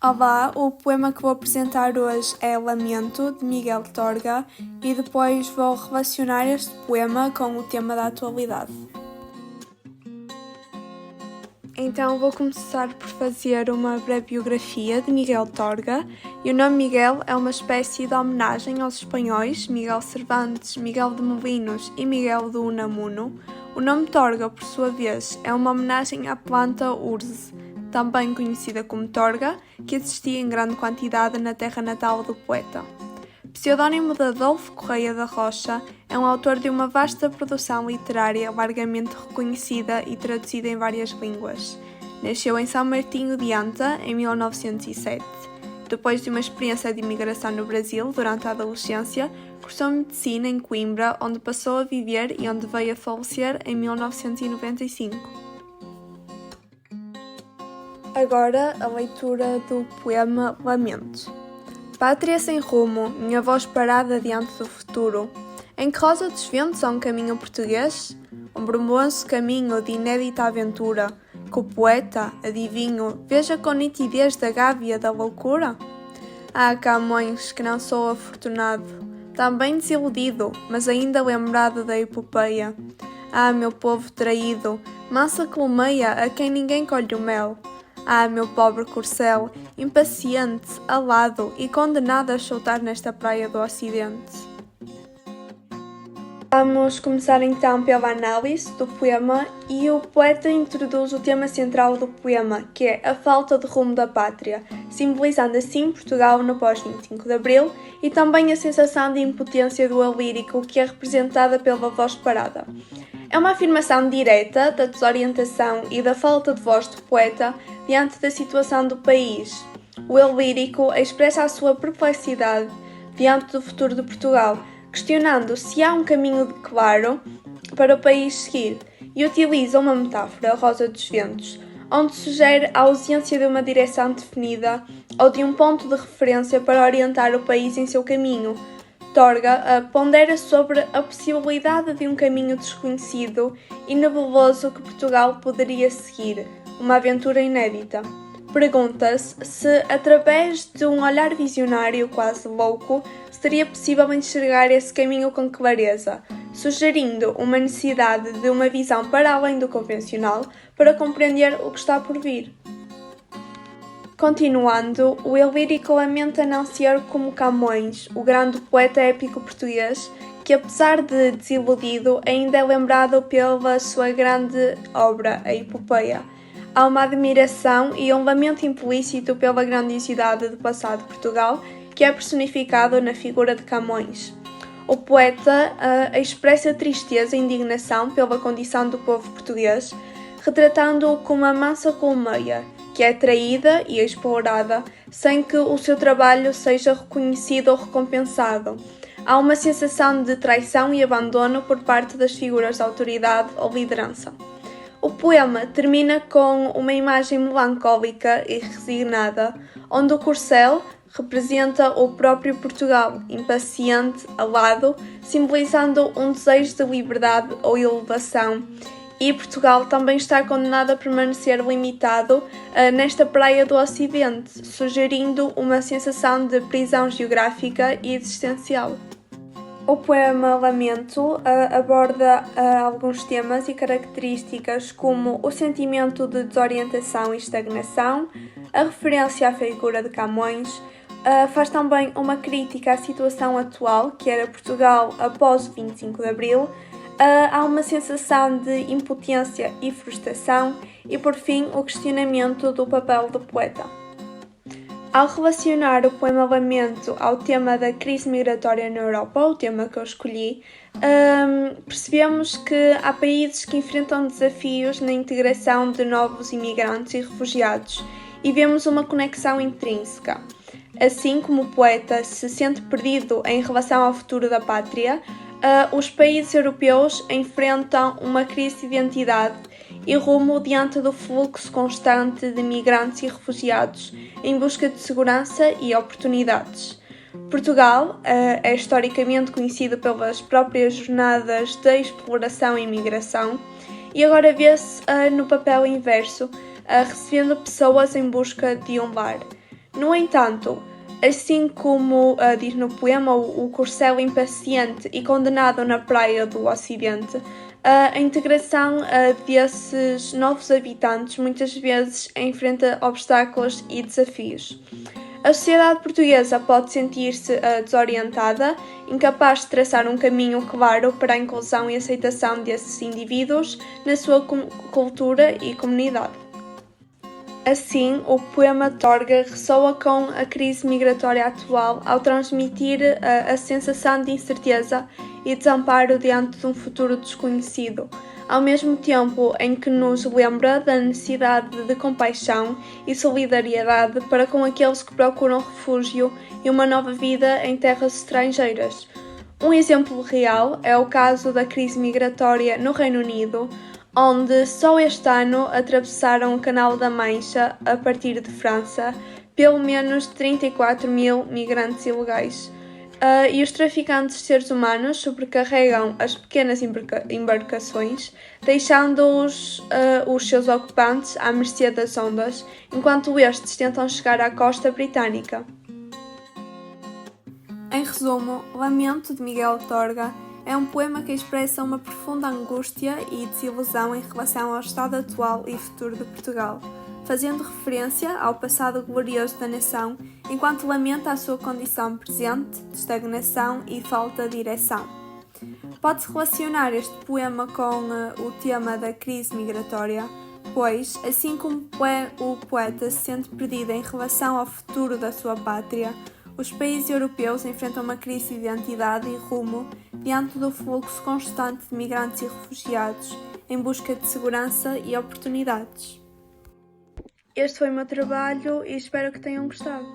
Olá, o poema que vou apresentar hoje é Lamento, de Miguel Torga, e depois vou relacionar este poema com o tema da atualidade. Então vou começar por fazer uma breve biografia de Miguel Torga, e o nome Miguel é uma espécie de homenagem aos espanhóis Miguel Cervantes, Miguel de Molinos e Miguel de Unamuno. O nome Torga, por sua vez, é uma homenagem à planta urze, também conhecida como torga, que existia em grande quantidade na terra natal do poeta. Pseudónimo de Adolfo Correia da Rocha, é um autor de uma vasta produção literária largamente reconhecida e traduzida em várias línguas. Nasceu em São Martinho de Anta, em 1907. Depois de uma experiência de imigração no Brasil durante a adolescência, cursou medicina em Coimbra, onde passou a viver e onde veio a falecer em 1995. Agora a leitura do poema Lamento. Pátria sem rumo, minha voz parada diante do futuro. Em que rosa dos ventos há um caminho português? Um brumoso caminho de inédita aventura, que o poeta, adivinho, veja com nitidez da gávea da loucura? Ah, Camões, que não sou afortunado, também desiludido, mas ainda lembrado da epopeia. Ah, meu povo traído, mansa colmeia a quem ninguém colhe o mel. Ah, meu pobre corcel, impaciente, alado e condenado a soltar nesta praia do Ocidente. Vamos começar então pela análise do poema, e o poeta introduz o tema central do poema, que é a falta de rumo da pátria, simbolizando assim Portugal no pós-25 de Abril e também a sensação de impotência do eu lírico, que é representada pela voz parada. É uma afirmação direta da desorientação e da falta de voz do poeta diante da situação do país. O eu lírico expressa a sua perplexidade diante do futuro de Portugal, questionando se há um caminho claro para o país seguir, e utiliza uma metáfora, a rosa dos ventos, onde sugere a ausência de uma direção definida ou de um ponto de referência para orientar o país em seu caminho. Torga pondera sobre a possibilidade de um caminho desconhecido e nebuloso que Portugal poderia seguir, uma aventura inédita. Pergunta-se se, através de um olhar visionário quase louco, seria possível enxergar esse caminho com clareza, sugerindo uma necessidade de uma visão para além do convencional para compreender o que está por vir. Continuando, o eu lírico lamenta não ser como Camões, o grande poeta épico português, que apesar de desiludido ainda é lembrado pela sua grande obra, a Epopeia. Há uma admiração e um lamento implícito pela grandiosidade do passado de Portugal, que é personificado na figura de Camões. O poeta expressa tristeza e indignação pela condição do povo português, retratando-o como a mansa colmeia, que é traída e explorada sem que o seu trabalho seja reconhecido ou recompensado. Há uma sensação de traição e abandono por parte das figuras de autoridade ou liderança. O poema termina com uma imagem melancólica e resignada, onde o corcel representa o próprio Portugal, impaciente, alado, simbolizando um desejo de liberdade ou elevação. E Portugal também está condenado a permanecer limitado nesta praia do Ocidente, sugerindo uma sensação de prisão geográfica e existencial. O poema Lamento aborda alguns temas e características como o sentimento de desorientação e estagnação, a referência à figura de Camões, faz também uma crítica à situação atual, que era Portugal após o 25 de Abril. Há uma sensação de impotência e frustração e, por fim, o questionamento do papel do poeta. Ao relacionar o poema Lamento ao tema da crise migratória na Europa, o tema que eu escolhi, percebemos que há países que enfrentam desafios na integração de novos imigrantes e refugiados, e vemos uma conexão intrínseca. Assim como o poeta se sente perdido em relação ao futuro da pátria, os países europeus enfrentam uma crise de identidade e rumo diante do fluxo constante de migrantes e refugiados em busca de segurança e oportunidades. Portugal é historicamente conhecido pelas próprias jornadas de exploração e imigração, e agora vê-se no papel inverso, recebendo pessoas em busca de um lar. No entanto, assim como diz no poema o corcel impaciente e condenado na praia do Ocidente, a integração desses novos habitantes muitas vezes enfrenta obstáculos e desafios. A sociedade portuguesa pode sentir-se desorientada, incapaz de traçar um caminho claro para a inclusão e aceitação desses indivíduos na sua cultura e comunidade. Assim, o poema Torga ressoa com a crise migratória atual ao transmitir a sensação de incerteza e desamparo diante de um futuro desconhecido, ao mesmo tempo em que nos lembra da necessidade de compaixão e solidariedade para com aqueles que procuram refúgio e uma nova vida em terras estrangeiras. Um exemplo real é o caso da crise migratória no Reino Unido, onde só este ano atravessaram o Canal da Mancha, a partir de França, pelo menos 34 mil migrantes ilegais. E os traficantes de seres humanos sobrecarregam as pequenas embarcações, deixando-os os seus ocupantes à mercê das ondas, enquanto estes tentam chegar à costa britânica. Em resumo, Lamento de Miguel Torga é um poema que expressa uma profunda angústia e desilusão em relação ao estado atual e futuro de Portugal, fazendo referência ao passado glorioso da nação, enquanto lamenta a sua condição presente de estagnação e falta de direção. Pode-se relacionar este poema com o tema da crise migratória, pois, assim como o poeta se sente perdido em relação ao futuro da sua pátria, os países europeus enfrentam uma crise de identidade e rumo diante do fluxo constante de migrantes e refugiados em busca de segurança e oportunidades. Este foi o meu trabalho e espero que tenham gostado.